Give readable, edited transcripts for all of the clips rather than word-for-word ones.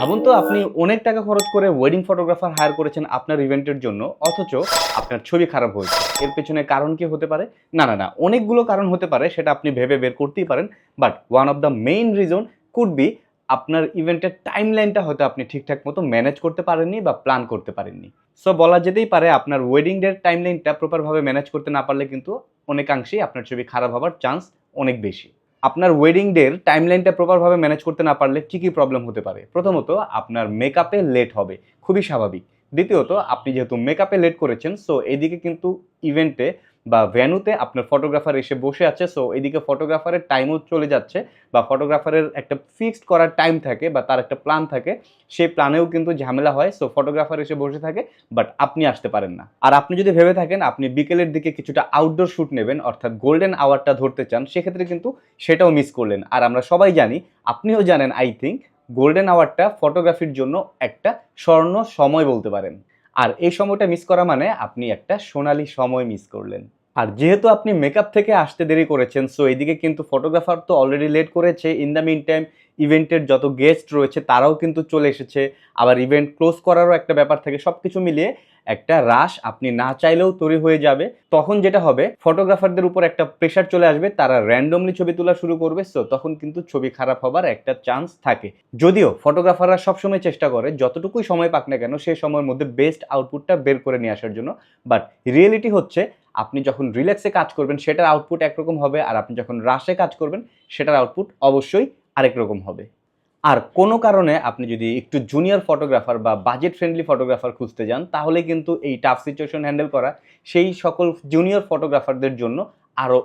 ভাবুন তো আপনি অনেক টাকা খরচ করে ওয়েডিং ফটোগ্রাফার হায়ার করেছেন আপনার ইভেন্টের জন্য, অথচ আপনার ছবি খারাপ হয়েছে। এর পেছনে কারণ কি হতে পারে? না, অনেকগুলো কারণ হতে পারে, সেটা আপনি ভেবে বের করতেই পারেন। But one of the main reason could be আপনার ইভেন্টের টাইমলাইনটা হয়তো আপনি ঠিকঠাক মতো ম্যানেজ করতে পারেননি বা প্ল্যান করতে পারেননি। সো বলা যেতেই পারে আপনার ওয়েডিং ডের টাইমলাইনটা প্রপারভাবে ম্যানেজ করতে না পারলে কিন্তু অনেকাংশেই আপনার ছবি খারাপ হওয়ার চান্স অনেক বেশি। আপনার ওয়েডিং ডের টাইমলাইনটা প্রপারভাবে ম্যানেজ করতে না পারলে কী প্রবলেম হতে পারে? প্রথমত, আপনার মেকআপে লেট হবে, খুবই স্বাভাবিক। দ্বিতীয়ত, আপনি যেহেতু মেকআপে লেট করেছেন, সো এদিকে কিন্তু ইভেন্টে বা ভেন্যুতে আপনার ফটোগ্রাফার এসে বসে আছে, সো এদিকে ফটোগ্রাফারের টাইমও চলে যাচ্ছে, বা ফটোগ্রাফারের একটা ফিক্সড করার টাইম থাকে বা তার একটা প্ল্যান থাকে, সেই প্ল্যানেও কিন্তু ঝামেলা হয়। সো ফটোগ্রাফার এসে বসে থাকে, বাট আপনি আসতে পারেন না। আর আপনি যদি ভেবে থাকেন আপনি বিকেলের দিকে কিছুটা আউটডোর শ্যুট নেবেন, অর্থাৎ গোল্ডেন আওয়ারটা ধরতে চান, সেক্ষেত্রে কিন্তু সেটাও মিস করলেন। আর আমরা সবাই জানি, আপনিও জানেন আই থিঙ্ক, গোল্ডেন আওয়ারটা ফটোগ্রাফির জন্য একটা স্বর্ণ সময় বলতে পারেন। আর এই সময়টা মিস করা মানে আপনি একটা সোনালী সময় মিস করলেন। আর যেহেতু আপনি মেকআপ থেকে আসতে দেরি করেছেন, সো এদিকে কিন্তু ফটোগ্রাফার তো অলরেডি লেট করেছে। ইন দ্য মিন টাইম ইভেন্টের যত গেস্ট রয়েছে তারাও কিন্তু চলে এসেছে। আবার ইভেন্ট ক্লোজ করারও একটা ব্যাপার থাকে। সব কিছু মিলিয়ে একটা রাশ আপনি না চাইলেও তৈরি হয়ে যাবে। তখন যেটা হবে, ফটোগ্রাফারদের উপর একটা প্রেশার চলে আসবে, তারা র্যান্ডমলি ছবি তোলা শুরু করবে। সো তখন কিন্তু ছবি খারাপ হবার একটা চান্স থাকে। যদিও ফটোগ্রাফাররা সবসময় চেষ্টা করে যতটুকুই সময় পাক না কেন সেই সময়ের মধ্যে বেস্ট আউটপুটটা বের করে নিয়ে আসার জন্য। বাট রিয়েলিটি হচ্ছে, আপনি যখন রিল্যাক্সে কাজ করবেন সেটার আউটপুট একরকম হবে, আর আপনি যখন রাশে কাজ করবেন সেটার আউটপুট অবশ্যই আরেক রকম হবে। আর কোনো কারণে আপনি যদি একটু জুনিয়র ফটোগ্রাফার বা বাজেট ফ্রেন্ডলি ফটোগ্রাফার খুঁজতে যান, তাহলে কিন্তু এই টাফ সিচুয়েশন হ্যান্ডেল করা সেই সকল জুনিয়র ফটোগ্রাফারদের জন্য আরও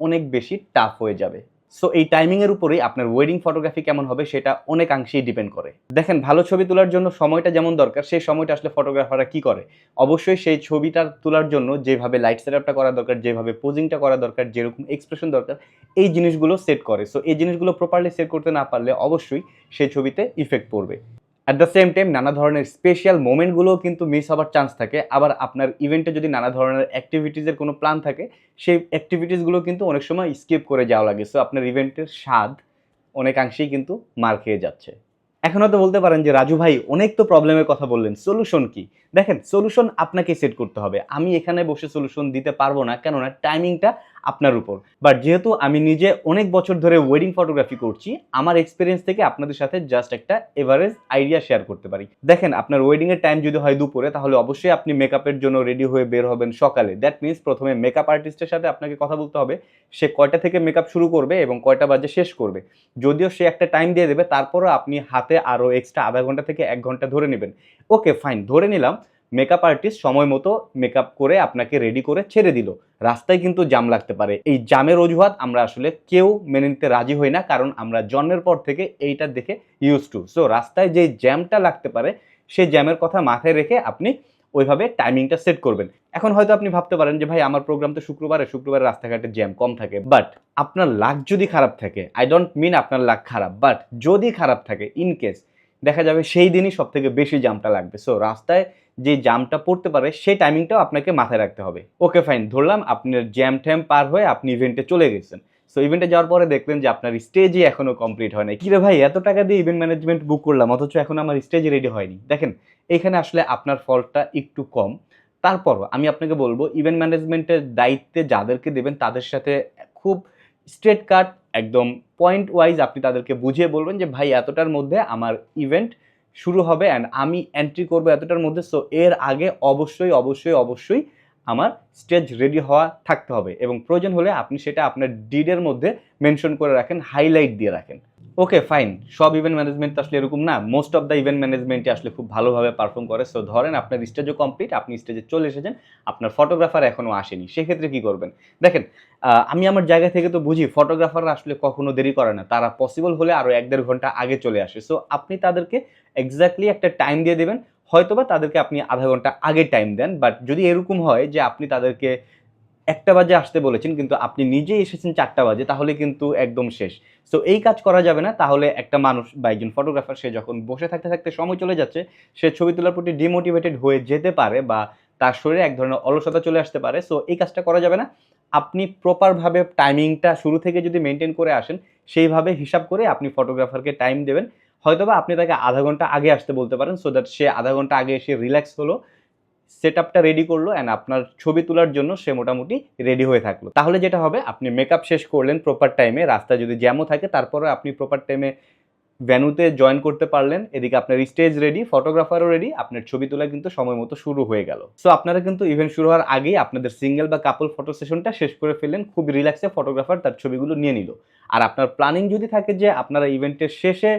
অনেক বেশি টাফ হয়ে যাবে। সো এই টাইমিংয়ের উপরেই আপনার ওয়েডিং ফটোগ্রাফি কেমন হবে সেটা অনেকাংশেই ডিপেন্ড করে। দেখেন, ভালো ছবি তোলার জন্য সময়টা যেমন দরকার, সেই সময়টা আসলে ফটোগ্রাফাররা কী করে? অবশ্যই সেই ছবিটা তোলার জন্য যেভাবে লাইট সেটআপটা করা দরকার, যেভাবে পোজিংটা করা দরকার, যেরকম এক্সপ্রেশন দরকার, এই জিনিসগুলো সেট করে। সো এই জিনিসগুলো প্রপারলি সেট করতে না পারলে অবশ্যই সেই ছবিতে ইফেক্ট পড়বে। অ্যাট দ্য সেম টাইম নানা ধরনের স্পেশাল মোমেন্টগুলোও কিন্তু মিস হওয়ার চান্স থাকে। আবার আপনার ইভেন্টে যদি নানা ধরনের অ্যাক্টিভিটিসের কোনো প্ল্যান থাকে, সেই অ্যাক্টিভিটিসগুলো কিন্তু অনেক সময় স্কিপ করে যাওয়া লাগে। সো আপনার ইভেন্টের স্বাদ অনেকাংশেই কিন্তু মার খেয়ে যাচ্ছে। এখন হয়তো বলতে পারেন যে, রাজু ভাই অনেক তো প্রবলেমের কথা বললেন, সলিউশন কি? দেখেন, সলিউশন আপনাকেই সেট করতে হবে। আমি এখানে বসে সলিউশন দিতে পারবো না, কেননা টাইমিংটা আপনার উপর। বাট যেহেতু আমি নিজে অনেক বছর ধরে ওয়েডিং ফটোগ্রাফি করছি, আমার এক্সপেরিয়েন্স থেকে আপনাদের সাথে জাস্ট একটা এভারেজ আইডিয়া শেয়ার করতে পারি। দেখেন, আপনার ওয়েডিং এর টাইম যদি হয় দুপুরে, তাহলে অবশ্যই আপনি মেকআপের জন্য রেডি হয়ে বের হবেন সকালে। দ্যাট মিনস প্রথমে মেকআপ আর্টিস্টের সাথে আপনাকে কথা বলতে হবে সে কয়টা থেকে মেকআপ শুরু করবে এবং কয়টা বাজে শেষ করবে। যদিও সে একটা টাইম দিয়ে দেবে, তারপরও আপনি হাতে আরও এক্সট্রা আধা ঘন্টা থেকে 1 ঘন্টা ধরে নেবেন। ওকে ফাইন, ধরে নিলাম মেকআপ আর্টিস্ট সময় মতো মেকআপ করে আপনাকে রেডি করে ছেড়ে দিল। রাস্তায় কিন্তু জ্যাম লাগতে পারে। এই জ্যামের অজুহাত আমরা আসলে কেউ মেনে নিতে রাজি হই না, কারণ আমরা জন্মের পর থেকে এইটা দেখে ইউজ টু। সো রাস্তায় যে জ্যামটা লাগতে পারে, সেই জ্যামের কথা মাথায় রেখে আপনি ওইভাবে টাইমিংটা সেট করবেন। এখন হয়তো আপনি ভাবতে পারেন যে, ভাই আমার প্রোগ্রাম তো শুক্রবারে রাস্তাঘাটে জ্যাম কম থাকে। বাট আপনার লাক যদি খারাপ থাকে, আই ডোন্ট মিন আপনার লাক খারাপ, বাট যদি খারাপ থাকে, ইন কেস দেখা যাবে সেই দিনই সবথেকে বেশি জ্যামটা লাগবে। সো রাস্তায় যে জ্যামটা পড়তে পারে সেই টাইমিংটাও আপনাকে মাথায় রাখতে হবে। ওকে ফাইন, ধরলাম আপনার জ্যাম ট্যাম পার হয়ে আপনি ইভেন্টে চলে গেছেন। সো ইভেন্টে যাওয়ার পরে দেখলেন যে আপনার স্টেজই এখনো কমপ্লিট হয় নাই। কি রে ভাই, এত টাকা দিয়ে ইভেন্ট ম্যানেজমেন্ট বুক করলাম, অথচ এখন আমার স্টেজ রেডি হয়নি। দেখেন, এখানে আসলে আপনার ফল্টটা একটু কম। তারপরও আমি আপনাকে বলবো, ইভেন্ট ম্যানেজমেন্টের দায়িত্বে যাদেরকে দেবেন তাদের সাথে খুব স্ট্রেট কাট, একদম পয়েন্ট ওয়াইজ আপনি তাদেরকে বুঝিয়ে বলবেন যে, ভাই এতটার মধ্যে আমার ইভেন্ট শুরু হবে অ্যান্ড আমি এন্ট্রি করবো এতটার মধ্যে। সো এর আগে অবশ্যই আমার স্টেজ রেডি হওয়া থাকতে হবে, এবং প্রয়োজন হলে আপনি সেটা আপনার ডিডের মধ্যে মেনশন করে রাখেন, হাইলাইট দিয়ে রাখেন। ওকে ফাইন, সব ইভেন্ট ম্যানেজমেন্ট তো আসলে এরকম না। মোস্ট অফ দ্য ইভেন্ট ম্যানেজমেন্টই আসলে খুব ভালোভাবে পারফর্ম করে। সো ধরেন আপনার স্টেজও কমপ্লিট, আপনি স্টেজে চলে এসেছেন, আপনার ফটোগ্রাফার এখনো আসেনি। সেক্ষেত্রে কি করবেন? দেখেন, আমি আমার জায়গা থেকে তো বুঝি ফটোগ্রাফাররা আসলে কখনো দেরি করে না। তারা পসিবল হলে আরও ১-১.৫ ঘন্টা আগে চলে আসে। সো আপনি তাদেরকে এক্সাক্টলি একটা টাইম দিয়ে দেবেন। হয়তোবা তাদেরকে আপনি আধা ঘন্টা আগে টাইম দেন। বাট যদি এরকম হয় যে আপনি তাদেরকে ১টা বাজে আসতে বলেছেন কিন্তু আপনি নিজেই এসেছেন ৪টা বাজে, তাহলে কিন্তু একদম শেষ। সো এই কাজ করা যাবে না। তাহলে একটা মানুষ বা একজন ফটোগ্রাফার সে যখন বসে থাকতে সময় চলে যাচ্ছে, সে ছবি তোলার প্রতি ডিমোটিভেটেড হয়ে যেতে পারে বা তার শরীরে এক ধরনের অলসতা চলে আসতে পারে। সো এই কাজটা করা যাবে না। আপনি প্রপারভাবে টাইমিংটা শুরু থেকে যদি মেইনটেইন করে আসেন, সেইভাবে হিসাব করে আপনি ফটোগ্রাফারকে টাইম দেবেন। হয়তোবা আপনি তাকে আধা ঘন্টা আগে আসতে বলতে পারেন, সো দ্যাট সে আধা ঘন্টা আগে এসে রিল্যাক্স হলো, সেটআপটা রেডি করলো অ্যান্ড আপনার ছবি তোলার জন্য সে মোটামুটি রেডি হয়ে থাকলো। তাহলে যেটা হবে, আপনি মেকআপ শেষ করলেন প্রপার টাইমে, রাস্তায় যদি জ্যামও থাকে তারপরেও আপনি প্রপার টাইমে ভেন্যুতে জয়েন করতে পারলেন। এদিকে আপনার স্টেজ রেডি, ফটোগ্রাফারও রেডি, আপনার ছবি তোলা কিন্তু সময় মতো শুরু হয়ে গেল। সো আপনারা কিন্তু ইভেন্ট শুরু হওয়ার আগেই আপনাদের সিঙ্গেল বা কাপল ফটো সেশনটা শেষ করে ফেললেন, খুব রিল্যাক্সে ফটোগ্রাফার তার ছবিগুলো নিয়ে নিল। আর আপনার প্ল্যানিং যদি থাকে যে আপনারা ইভেন্টের শেষে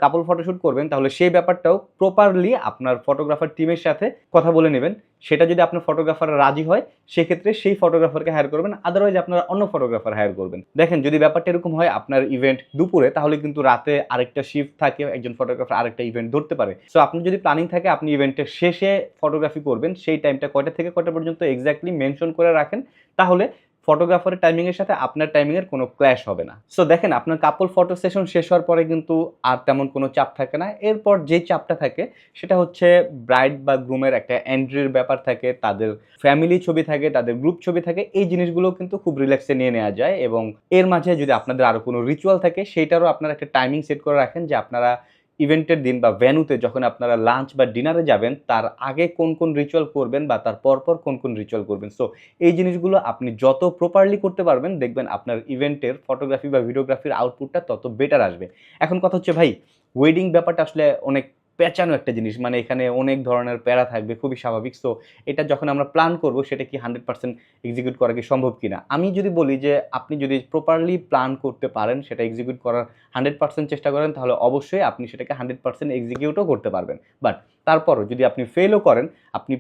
কাপল ফটোশ্যুট করবেন, তাহলে সেই ব্যাপারটাও প্রপারলি আপনার ফটোগ্রাফার টিমের সাথে কথা বলে নেবেন। সেটা যদি আপনার ফটোগ্রাফার রাজি হয়, সেক্ষেত্রে সেই ফটোগ্রাফারকে হায়ার করবেন, আদারওয়াইজ আপনারা অন্য ফটোগ্রাফার হায়ার করবেন। দেখেন, যদি ব্যাপারটা এরকম হয় আপনার ইভেন্ট দুপুরে, তাহলে কিন্তু রাতে আরেকটা শিফট থাকে, একজন ফটোগ্রাফার আরেকটা ইভেন্ট ধরতে পারে। সো আপনি যদি প্ল্যানিং থাকে আপনি ইভেন্টের শেষে ফটোগ্রাফি করবেন, সেই টাইমটা কয়টা থেকে কয়টা পর্যন্ত এক্স্যাক্টলি মেনশন করে রাখেন, তাহলে ফটোগ্রাফারের টাইমিং এর সাথে আপনার টাইমিং এর কোনো ক্ল্যাশ হবে না। সো দেখেন, আপনার কাপল ফটো সেশন শেষ হওয়ার পরে কিন্তু আর তেমন কোনো চাপ থাকে না। এরপর যে চাপটা থাকে সেটা হচ্ছে ব্রাইড বা গ্রুমের একটা এন্ট্রির ব্যাপার থাকে, তাদের ফ্যামিলি ছবি থাকে, তাদের গ্রুপ ছবি থাকে। এই জিনিসগুলো কিন্তু খুব রিল্যাক্সে নিয়ে নেওয়া যায়, এবং এর মাঝে যদি আপনাদের আরও কোনো রিচুয়াল থাকে সেইটারও আপনারা একটা টাইমিং সেট করে রাখেন, যে আপনারা ইভেন্টের দিন বা ভেন্যুতে যখন আপনারা লাঞ্চ বা ডিনারে যাবেন, তার আগে কোন কোন রিচুয়াল করবেন বা তার পরপর কোন কোন রিচুয়াল করবেন। সো এই জিনিসগুলো আপনি যত প্রপারলি করতে পারবেন, দেখবেন আপনার ইভেন্টের ফটোগ্রাফি বা ভিডিওগ্রাফির আউটপুটটা তত বেটার আসবে। এখন কথা হচ্ছে ভাই, ওয়েডিং ব্যাপারটা আসলে অনেক পেঁচানো একটা জিনিস, মানে এখানে অনেক ধরনের প্যারা থাকবে, খুবই স্বাভাবিক। সো এটা যখন আমরা প্ল্যান করব, সেটা কি 100% এক্সিকিউট করা কি সম্ভব কিনা? আমি যদি বলি যে আপনি যদি প্রপারলি প্ল্যান করতে পারেন, সেটা এক্সিকিউট করার 100% চেষ্টা করেন, তাহলে অবশ্যই আপনি সেটাকে 100% এক্সিকিউটও করতে পারবেন। বাট তারপরও যদি আপনি ফেলও করেন, আপনি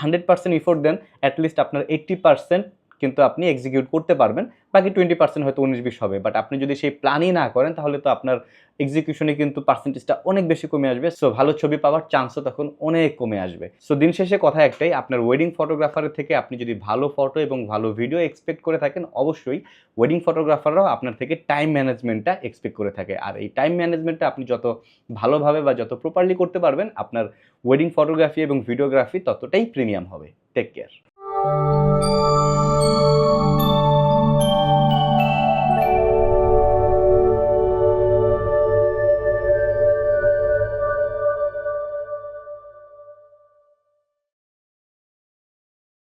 100% এফোর্ট দেন, অ্যাটলিস্ট আপনার 80% কিন্তু আপনি এক্সিকিউট করতে পারবেন। বাকি 20% হয়তো 19-20 হবে। বাট আপনি যদি সেই প্ল্যানই না করেন, তাহলে তো আপনার এক্সিকিউশনে কিন্তু পার্সেন্টেজটা অনেক বেশি কমে আসবে। সো ভালো ছবি পাওয়ার চান্সও তখন অনেক কমে আসবে। সো দিন শেষে কথা একটাই, আপনার ওয়েডিং ফটোগ্রাফারের থেকে আপনি যদি ভালো ফটো এবং ভালো ভিডিও এক্সপেক্ট করে থাকেন, অবশ্যই ওয়েডিং ফটোগ্রাফাররাও আপনার থেকে টাইম ম্যানেজমেন্টটা এক্সপেক্ট করে থাকে। আর এই টাইম ম্যানেজমেন্টটা আপনি যত ভালোভাবে বা যত প্রপারলি করতে পারবেন, আপনার ওয়েডিং ফটোগ্রাফি এবং ভিডিওগ্রাফি ততটাই প্রিমিয়াম হবে। Take care.